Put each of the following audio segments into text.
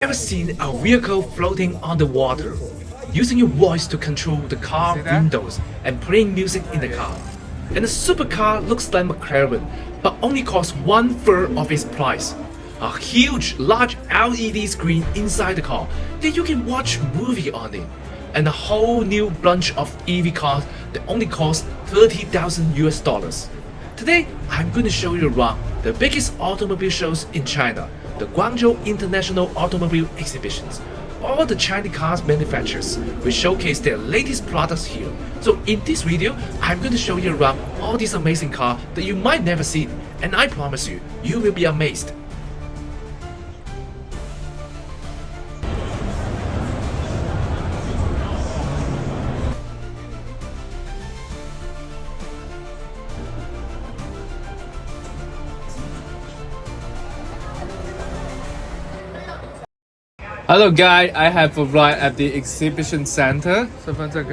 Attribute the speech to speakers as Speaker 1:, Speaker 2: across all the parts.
Speaker 1: Ever seen a vehicle floating on the water, using your voice to control the car windows and playing music in the car? And the supercar looks like McLaren, but only costs one-third of its price. A huge, large LED screen inside the car that you can watch movie on it, and a whole new bunch of EV cars that only cost 30,000 US dollars. Today, I'm going to show you around the biggest automobile shows in China, the Guangzhou International Automobile Exhibitions. All the Chinese cars manufacturers will showcase their latest products here. So in this video, I'm going to show you around all these amazing cars that you might never see, and I promise you, you will be amazed.
Speaker 2: Hello guys, I have arrived at the exhibition center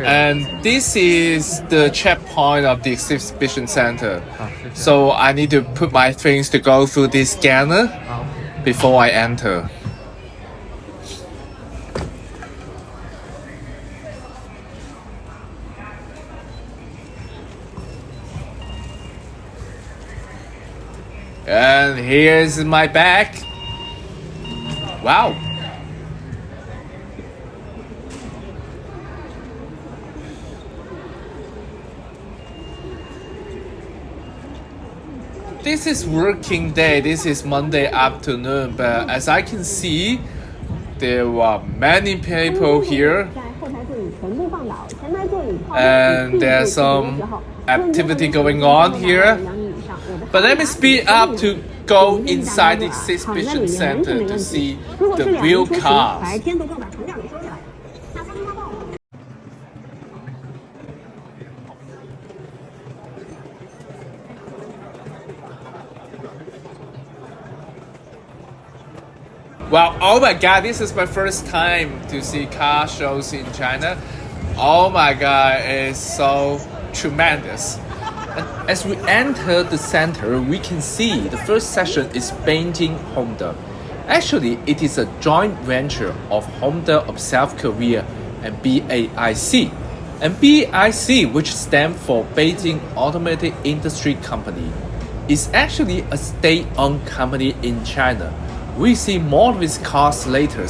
Speaker 2: and this is the checkpoint of the exhibition center. So I need to put my things to go through this scanner before I enter. And here's my bag. Wow. This is working day, this is Monday afternoon, but as I can see, there are many people here and there's some activity going on here. But let me speed up to go inside the exhibition center to see the real cars. Well, oh my god, this is my first time to see car shows in China. Oh my god, it's so tremendous. And as we enter the center, we can see the first section is Beijing Honda. Actually, it is a joint venture of Honda of South Korea and BAIC. And BAIC, which stands for Beijing Automotive Industry Company, is actually a state-owned company in China. We see more of its cars later.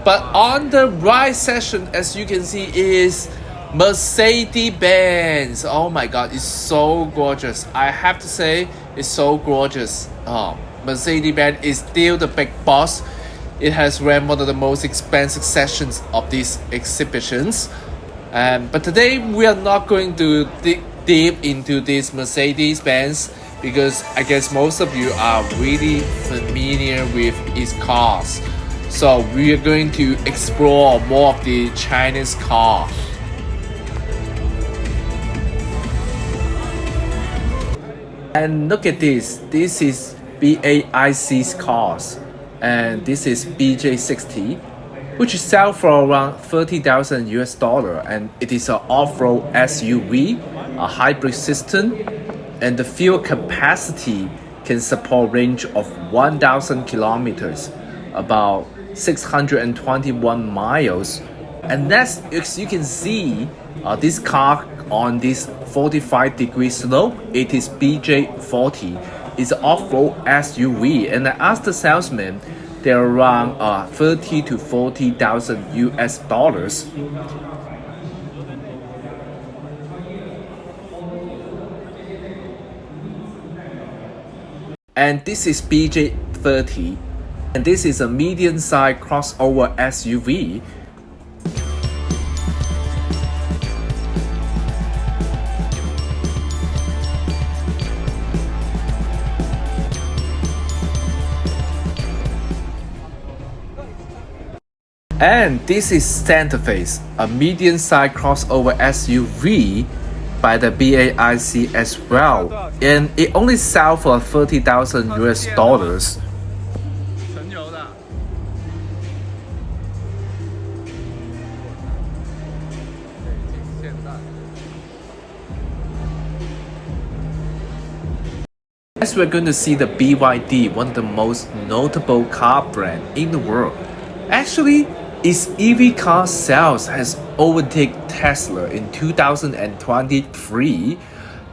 Speaker 2: But on the right section, as you can see, is Mercedes-Benz. Oh my god, it's so gorgeous. I have to say, it's so gorgeous. Mercedes-Benz is still the big boss. It has ran one of the most expensive sessions of these exhibitions. But today we are not going to dig deep into this Mercedes-Benz because I guess most of you are really familiar with its cars. So we are going to explore more of the Chinese car. And look at this. This is BAIC's cars, and this is BJ60. Which sell for around 30,000 US dollar, and it is an off-road SUV, a hybrid system, and the fuel capacity can support range of 1,000 kilometers, about 621 miles. And that's, as you can see, this car on this 45-degree slope, it is BJ40. It's an off-road SUV, and I asked the salesman, they're around 30 to 40,000 US dollars. And this is BJ30, and this is a medium-sized crossover SUV. And this is Santa Fe, a medium-sized crossover SUV by the BAIC as well, and it only sells for 30,000 US dollars. Next, we're going to see the BYD, one of the most notable car brand in the world. Actually, its EV car sales has overtaken Tesla in 2023,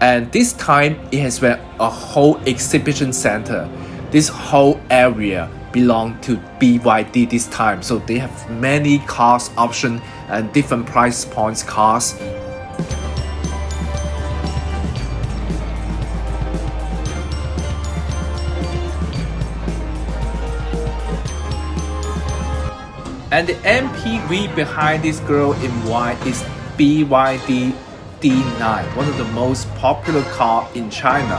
Speaker 2: and this time it has been a whole exhibition center. This whole area belong to BYD this time, so they have many cars option and different price points cars. And the MPV behind this girl in white is BYD D9, one of the most popular car in China,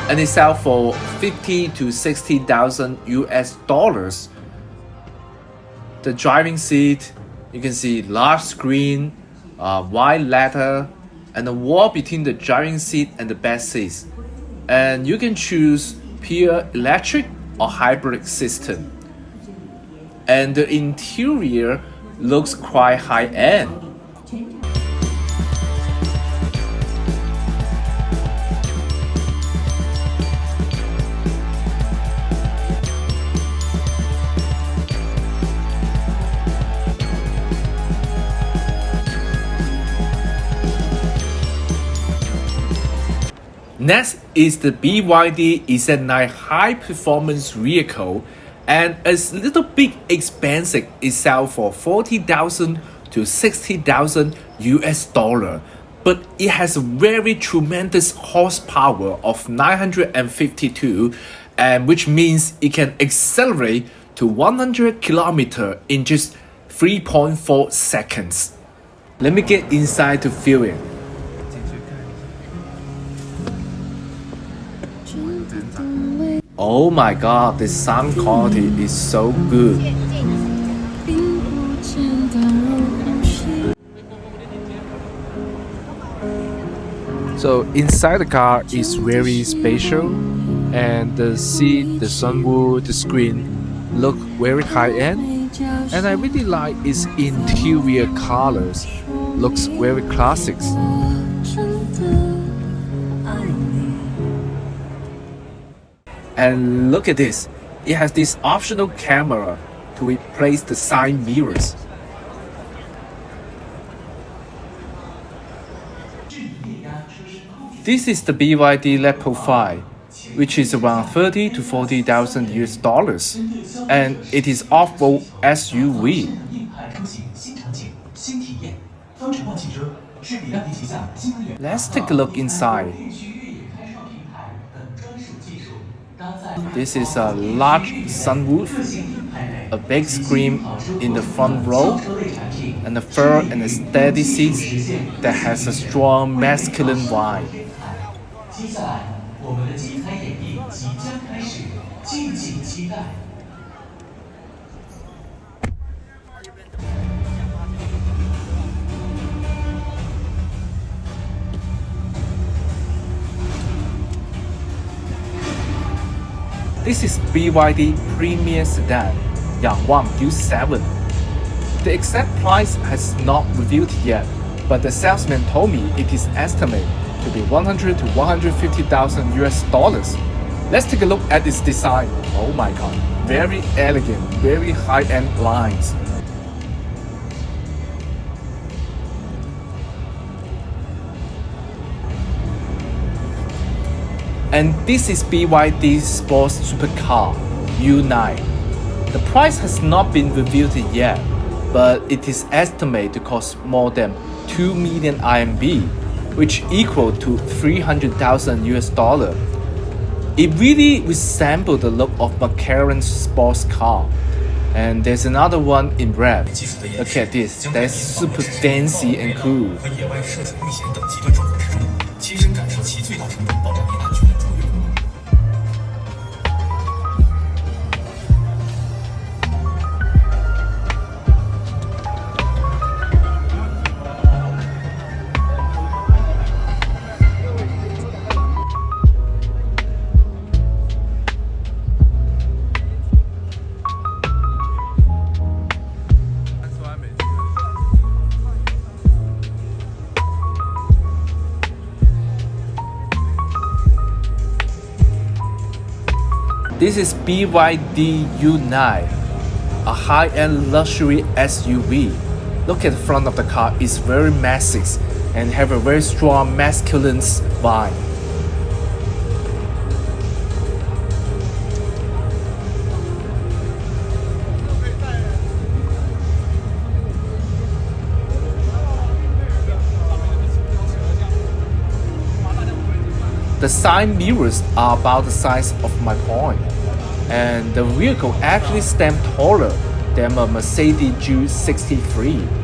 Speaker 2: and it sells for 50 to 60,000 US dollars. The driving seat, you can see large screen, white leather, and a wall between the driving seat and the back seats. And you can choose pure electric or hybrid system. And the interior looks quite high-end. Next is the BYD Z9 high-performance vehicle, and it's a little bit expensive. It sells for 40,000 to 60,000 US dollar, but it has a very tremendous horsepower of 952, and which means it can accelerate to 100 km in just 3.4 seconds. Let me get inside to feel it. Oh my god, the sound quality is so good. So inside the car is very spatial, and the seat, the sunroof, the screen look very high-end, and I really like its interior colors, looks very classic. And look at this, it has this optional camera to replace the side mirrors. This is the BYD Level 5, which is around 30 to 40,000 US dollars, and it is off-road SUV. Let's take a look inside. This is a large sunroof, a big screen in the front row, and a firm and a steady seat that has a strong masculine vibe. This is BYD Premier Sedan Yangwang U7. The exact price has not revealed yet, but the salesman told me it is estimated to be 100 to 150,000 US dollars. Let's take a look at its design. Oh my god, very elegant, very high-end lines. And this is BYD's sports supercar, U9. The price has not been revealed yet, but it is estimated to cost more than 2 million RMB, which equal to 300,000 US dollar. It really resembles the look of McLaren's sports car. And there's another one in red. Look at this, that's super fancy and cool. This is BYD U9, a high-end luxury SUV. Look at the front of the car, it's very massive and have a very strong masculine vibe. The side mirrors are about the size of my palm, and the vehicle actually stands taller than a Mercedes G63.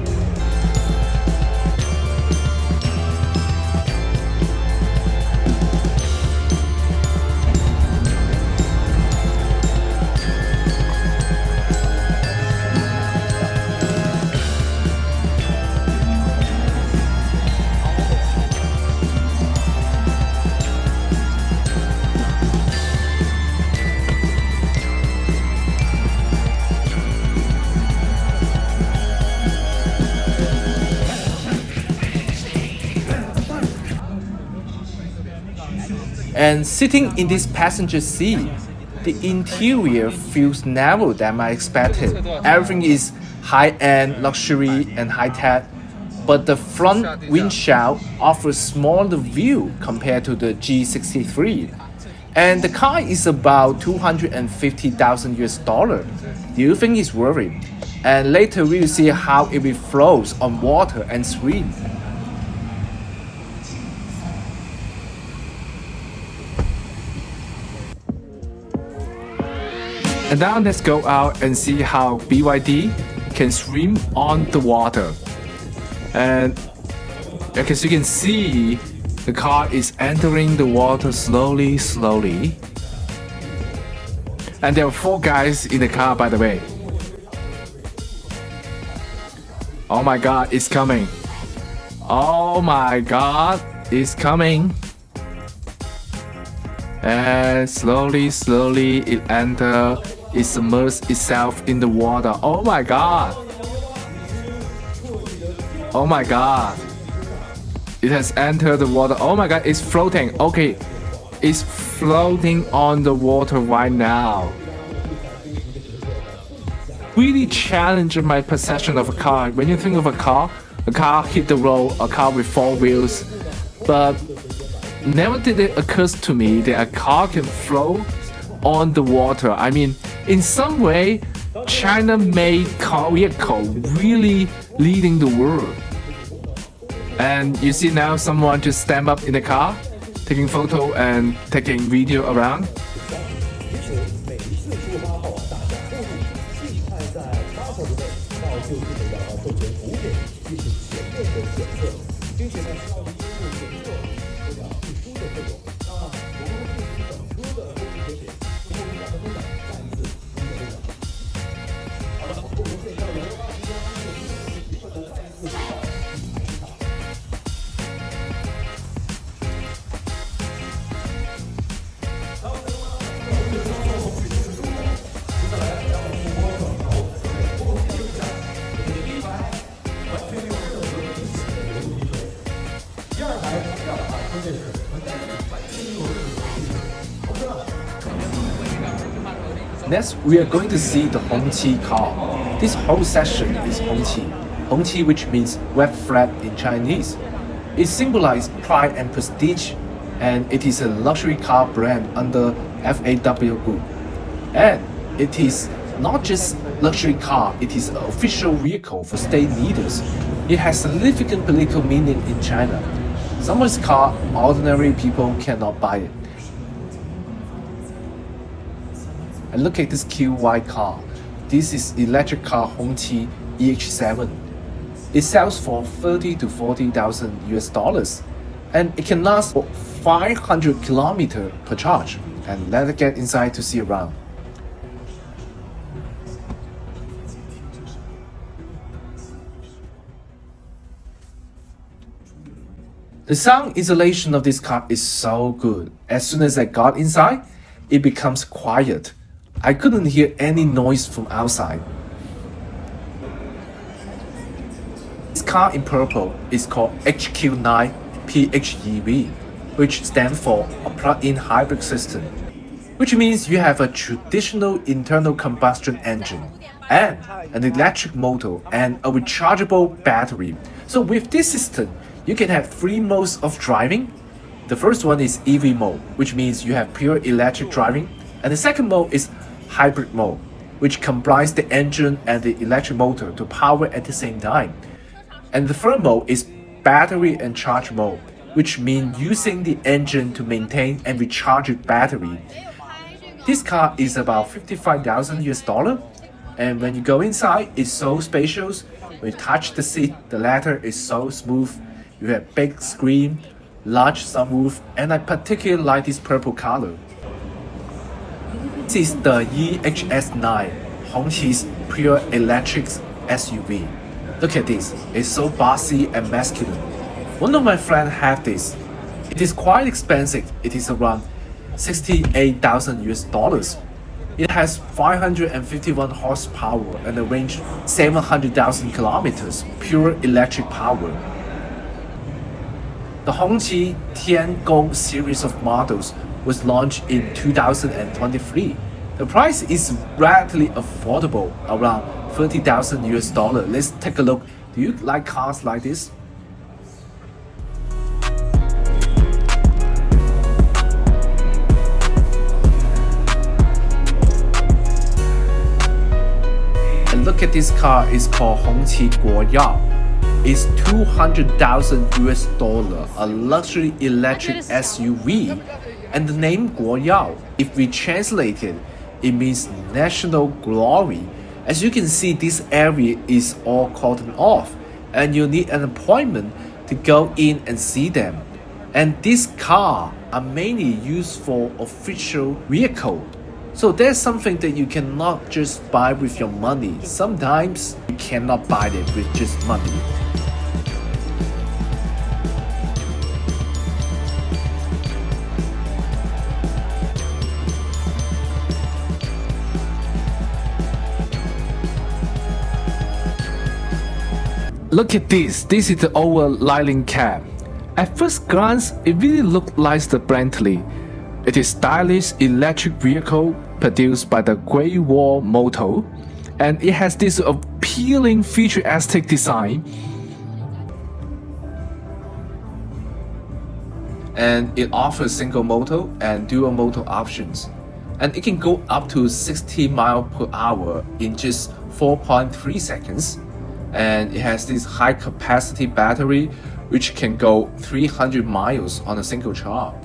Speaker 2: And sitting in this passenger seat, the interior feels narrower than I expected. Everything is high-end, luxury, and high-tech, but the front windshield offers smaller view compared to the G63. And the car is about 250,000 US dollar. Do you think it's worth it? And later we will see how it will flows on water and swim. And now let's go out and see how BYD can swim on the water. And as you can see, the car is entering the water slowly. And there are 4 guys in the car, by the way. Oh my god, it's coming. Oh my god, it's coming. And slowly it enters. It submerges itself in the water. Oh my god! Oh my god! It has entered the water. Oh my god, it's floating. Okay, it's floating on the water right now. Really challenged my perception of a car. When you think of a car hit the road, a car with 4 wheels. But never did it occur to me that a car can float on the water. I mean, in some way, China-made car vehicle really leading the world. And you see now someone just stand up in the car, taking photo and taking video around. Next, we are going to see the Hongqi car. This whole section is Hongqi. Hongqi, which means red flag in Chinese. It symbolizes pride and prestige, and it is a luxury car brand under FAW Group. And it is not just luxury car, it is an official vehicle for state leaders. It has significant political meaning in China. Some of this car, ordinary people cannot buy it. And look at this cute white car. This is electric car Hongqi EH7. It sells for 30 to 40,000 US dollars, and it can last for 500 kilometers per charge. And let's get inside to see around. The sound insulation of this car is so good. As soon as I got inside, it becomes quiet. I couldn't hear any noise from outside. This car in purple is called HQ9 PHEV, which stands for a plug-in hybrid system. which means you have a traditional internal combustion engine and an electric motor and a rechargeable battery. So with this system, you can have three modes of driving. The first one is EV mode, which means you have pure electric driving, and the second mode is hybrid mode, which combines the engine and the electric motor to power at the same time. And the third mode is battery and charge mode, which means using the engine to maintain and recharge the battery. This car is about 55,000 US dollar, and when you go inside, it's so spacious. When you touch the seat, the leather is so smooth. You have big screen, large sunroof, and I particularly like this purple color. This is the EHS9, Hongqi's pure electric SUV. Look at this, it's so bossy and masculine. One of my friends have this. It is quite expensive. It is around 68,000 US dollars. It has 551 horsepower and a range 700,000 kilometers, pure electric power. The Hongqi Tiangong series of models was launched in 2023. The price is relatively affordable, around 30,000 US dollar. Let's take a look. Do you like cars like this? And look at this car. It's called Hongqi Guoyao. It's 200,000 US dollar, a luxury electric SUV. And the name Guoyao, if we translate it, it means national glory. As you can see, this area is all cordoned off, and you need an appointment to go in and see them. And these cars are mainly used for official vehicle. So there's something that you cannot just buy with your money. Sometimes you cannot buy it with just money.
Speaker 1: Look at this. This is the oval Liling cab. At first glance, it really looked like the Bentley. It is stylish electric vehicle produced by the Great Wall Motor, and it has this appealing futuristic design.
Speaker 2: And it offers single motor and dual motor options. And it can go up to 60 miles per hour in just 4.3 seconds. And it has this high capacity battery which can go 300 miles on a single charge.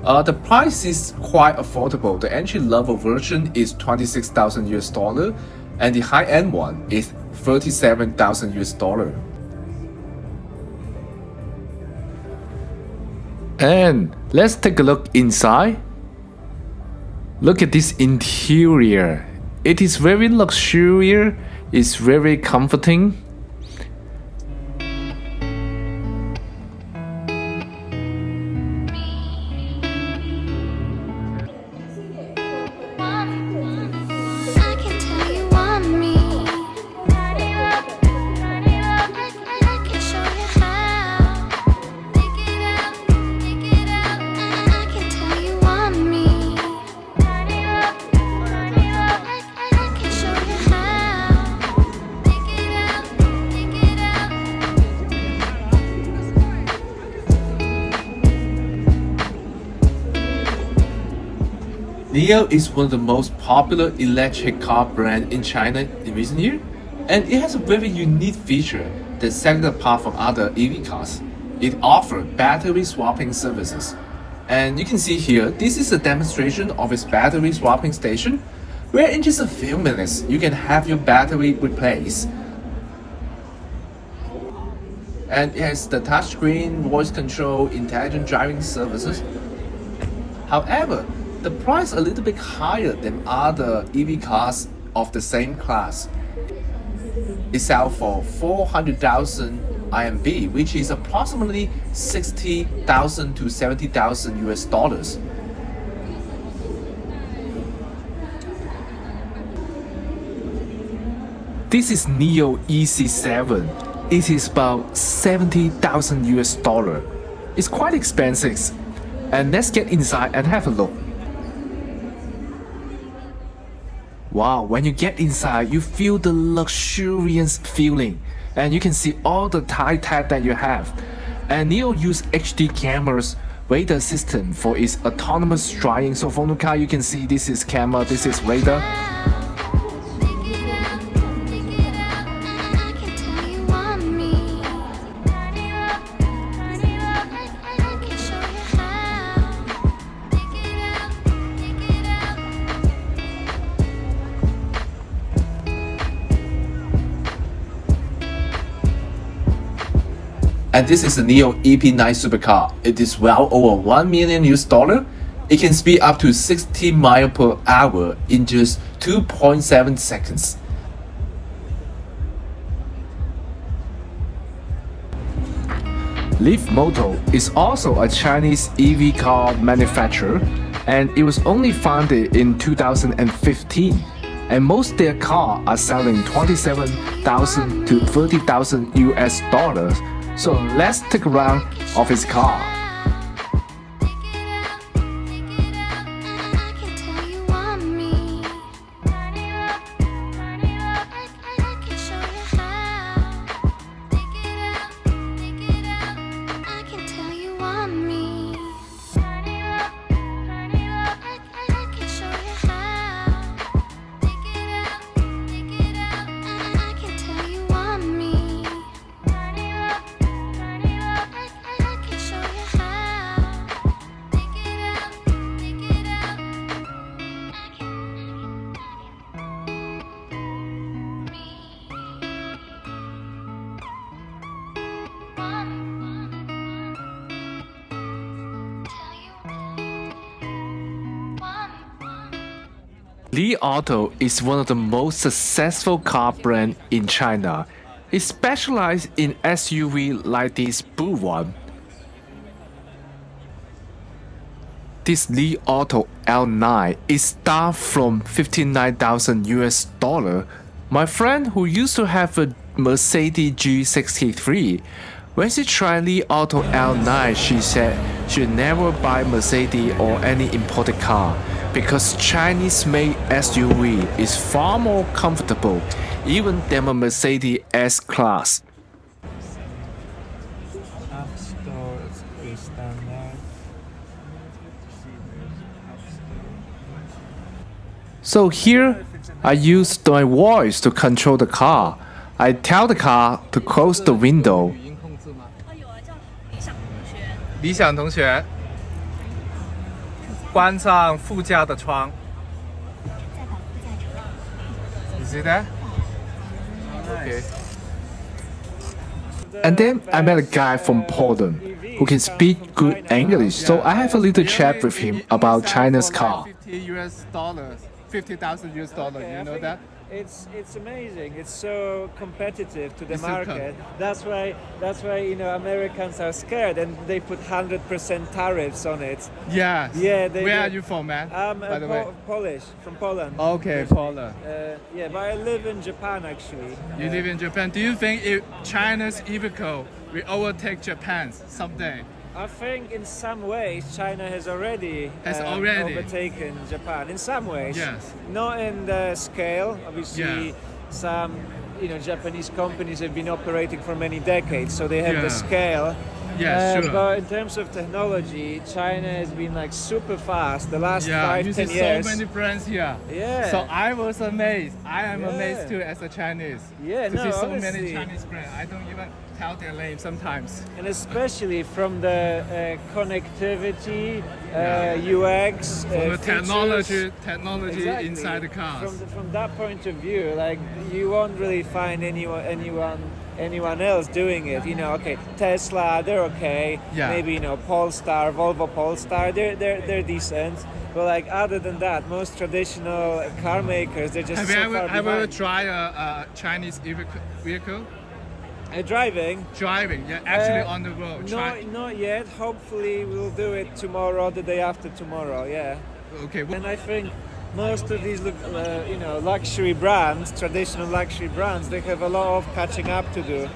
Speaker 2: The price is quite affordable. The entry level version is 26,000 US dollar and the high end one is 37,000 US dollar.
Speaker 1: And let's take a look inside. Look at this interior. It is very luxurious. It's very comforting.
Speaker 2: Li Auto is one of the most popular electric car brands in China in recent years, and it has a very unique feature that sets it apart from other EV cars. It offers battery swapping services. And you can see here, this is a demonstration of its battery swapping station, where in just a few minutes, you can have your battery replaced. And it has the touchscreen, voice control, intelligent driving services. However, the price a little bit higher than other EV cars of the same class. It sells for 400,000 RMB, which is approximately 60,000 to 70,000 US dollars.
Speaker 1: This is Neo EC7. It is about 70,000 US dollar. It's quite expensive. And let's get inside and have a look.
Speaker 2: Wow, when you get inside, you feel the luxurious feeling, and you can see all the high tech that you have. And Neo use HD cameras radar system for its autonomous driving. So from the car, you can see this is camera, this is radar. And this is the Neo EP9 supercar. It is well over $1 million US. It can speed up to 60 miles per hour in just 2.7 seconds. Li Auto is also a Chinese EV car manufacturer, and it was only founded in 2015. And most of their cars are selling $27,000 to $30,000 US. So let's take a round of his car. Li Auto is one of the most successful car brands in China. It specializes in SUV like this blue one. This Li Auto L9 is start from $59,000 US. My friend who used to have a Mercedes G63, when she tried Li Auto L9, she said she'd never buy Mercedes or any imported car because Chinese-made SUV is far more comfortable even than a Mercedes S-Class. So here, I use my voice to control the car. I tell the car to close the window. 理想同学，关上副驾的窗。You see that? Okay. And then I met a guy from Poland who can speak good English, so I have a little chat with him about China's car. $50,000 US. You know that?
Speaker 3: It's amazing. It's so competitive to the market. That's why Americans are scared and they put 100% tariffs on it.
Speaker 2: Yeah.
Speaker 3: Yeah.
Speaker 2: Where are you from, man?
Speaker 3: By the way, Polish, from Poland.
Speaker 2: Okay, Poland.
Speaker 3: Yeah, but I live in Japan actually.
Speaker 2: You live in Japan. Do you think if China's vehicle will overtake Japan's someday?
Speaker 3: I think in some ways China has already overtaken Japan. In some ways,
Speaker 2: yes.
Speaker 3: Not in the scale. Obviously, some Japanese companies have been operating for many decades, so they have the scale.
Speaker 2: Yeah, sure.
Speaker 3: But in terms of technology, China has been like super fast the last 5-10 years.
Speaker 2: So many brands here.
Speaker 3: Yeah.
Speaker 2: So I was amazed. I am amazed too as a Chinese.
Speaker 3: Yeah,
Speaker 2: to see so
Speaker 3: honestly,
Speaker 2: many Chinese brands. I don't even tell their name sometimes.
Speaker 3: And especially from the connectivity, UX,
Speaker 2: from the
Speaker 3: features.
Speaker 2: technology
Speaker 3: Exactly.
Speaker 2: inside the cars.
Speaker 3: From that point of view, like you won't really find anyone else doing it. Okay, Tesla, they're okay.
Speaker 2: Yeah.
Speaker 3: Maybe Polestar, Volvo Polestar, they're decent. But like other than that, most traditional car makers, they're just
Speaker 2: Have
Speaker 3: so
Speaker 2: you
Speaker 3: far behind.
Speaker 2: ever tried a Chinese vehicle?
Speaker 3: Driving?
Speaker 2: Driving, yeah, actually on the road.
Speaker 3: Not yet. Hopefully we'll do it tomorrow, the day after tomorrow. Yeah.
Speaker 2: Okay.
Speaker 3: And I think most of these, luxury brands, traditional luxury brands, they have a lot of catching up to do.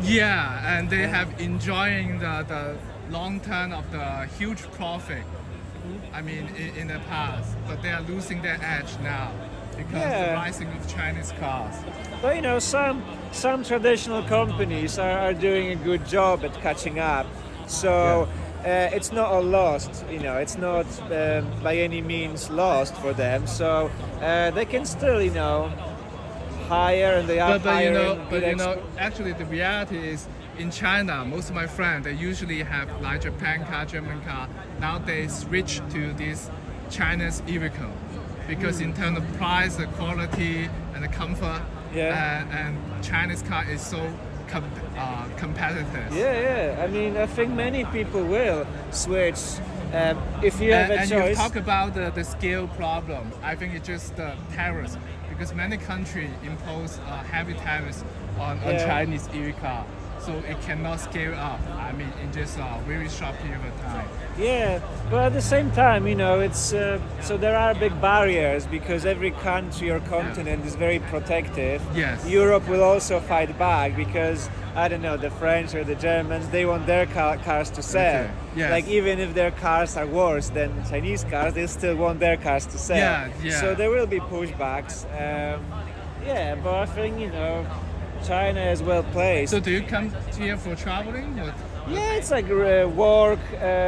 Speaker 2: Yeah, and they have enjoying the long term of the huge profit. I mean, in the past, but they are losing their edge now.
Speaker 4: because
Speaker 3: Yeah.
Speaker 4: the rising of Chinese cars.
Speaker 3: But you know, some traditional companies are doing a good job at catching up. So it's not all lost. You know, it's not by any means lost for them. So they can still, you know, hire, and they are hiring.
Speaker 4: Actually the reality is in China, most of my friends, they usually have like Japan car, German car. Now they switch to this Chinese e-vehicle because in terms of price, the quality, and the comfort, and Chinese car is so competitive.
Speaker 3: Yeah. I mean, I think many people will switch if you have a
Speaker 4: and
Speaker 3: choice.
Speaker 4: you talk about the scale problem. I think it's just the tariffs because many countries impose heavy tariffs on Chinese EV car, so it cannot scale up. I mean, in just a very short period of time.
Speaker 3: Yeah, but at the same time, you know, it's so there are big barriers because every country or continent is very protective.
Speaker 4: Yes.
Speaker 3: Europe will also fight back because I don't know, the French or the Germans, they want their cars to sell.
Speaker 4: Okay. Yes.
Speaker 3: Like even if their cars are worse than Chinese cars, they still want their cars to sell.
Speaker 4: Yeah.
Speaker 3: So there will be pushbacks. But I think, you know, China is well placed.
Speaker 4: So do you come here for traveling?
Speaker 3: Yeah, it's like a work,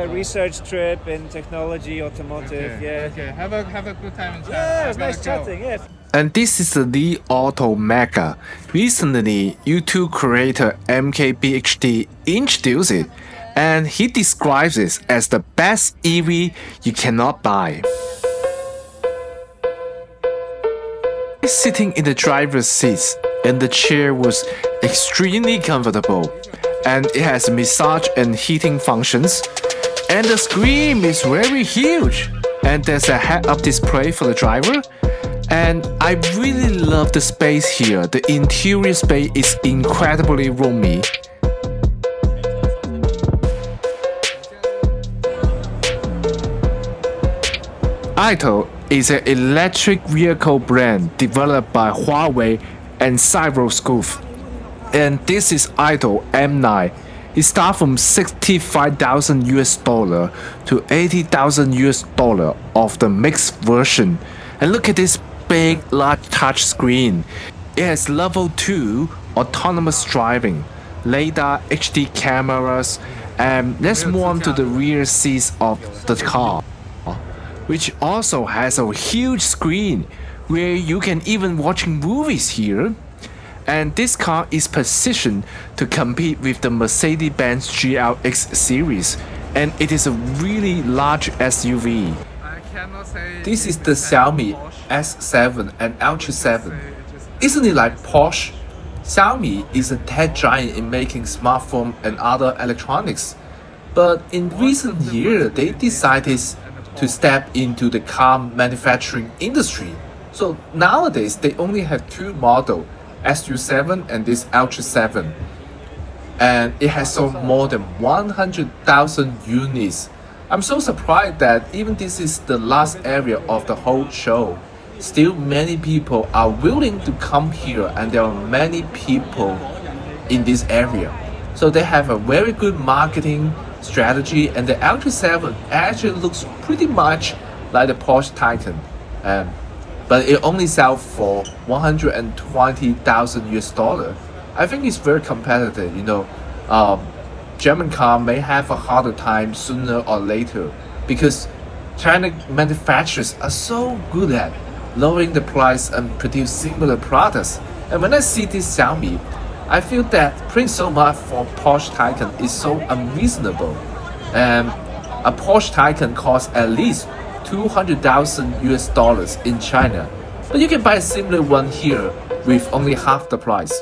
Speaker 3: research trip in technology, automotive.
Speaker 4: Okay. Have a good time in China.
Speaker 3: Yeah, it was
Speaker 4: I
Speaker 3: nice
Speaker 4: gotta go.
Speaker 3: chatting. Yeah.
Speaker 2: And this is the Li Auto Mega. Recently, YouTube creator MKBHD introduced it, and he describes it as the best EV you cannot buy. Sitting in the driver's seat, and the chair was extremely comfortable, and it has massage and heating functions, and the screen is very huge, and there's a head-up display for the driver. And I really love the space here. The interior space is incredibly roomy. Ito is an electric vehicle brand developed by Huawei and Cyroscope. And this is Ito M9. It starts from $65,000 to $80,000 of the mixed version. And look at this big, large touch screen. It has level 2 autonomous driving, LiDAR, HD cameras, and let's move on to the rear seats of the car, which also has a huge screen where you can even watch movies here. And this car is positioned to compete with the Mercedes-Benz GLX series, and it is a really large SUV.
Speaker 4: I cannot say
Speaker 2: This is the Xiaomi S7 and Ultra 7. Isn't it like Porsche? Xiaomi is a tech giant in making smartphones and other electronics. But in recent years, they decided to step into the car manufacturing industry. So nowadays, they only have two models, SU7 and this Ultra 7. And it has sold more than 100,000 units. I'm so surprised that even this is the last area of the whole show. Still many people are willing to come here, and there are many people in this area. So they have a very good marketing strategy, and the Ultra 7 actually looks pretty much like the Porsche Taycan. But it only sells for 120,000 US dollar. I think it's very competitive, you know. German car may have a harder time sooner or later because China manufacturers are so good at lowering the price and produce similar products. And when I see this Xiaomi, I feel that paying so much for Porsche Taycan is so unreasonable. A Porsche Taycan costs at least 200,000 US dollars in China, but you can buy a similar one here with only half the price.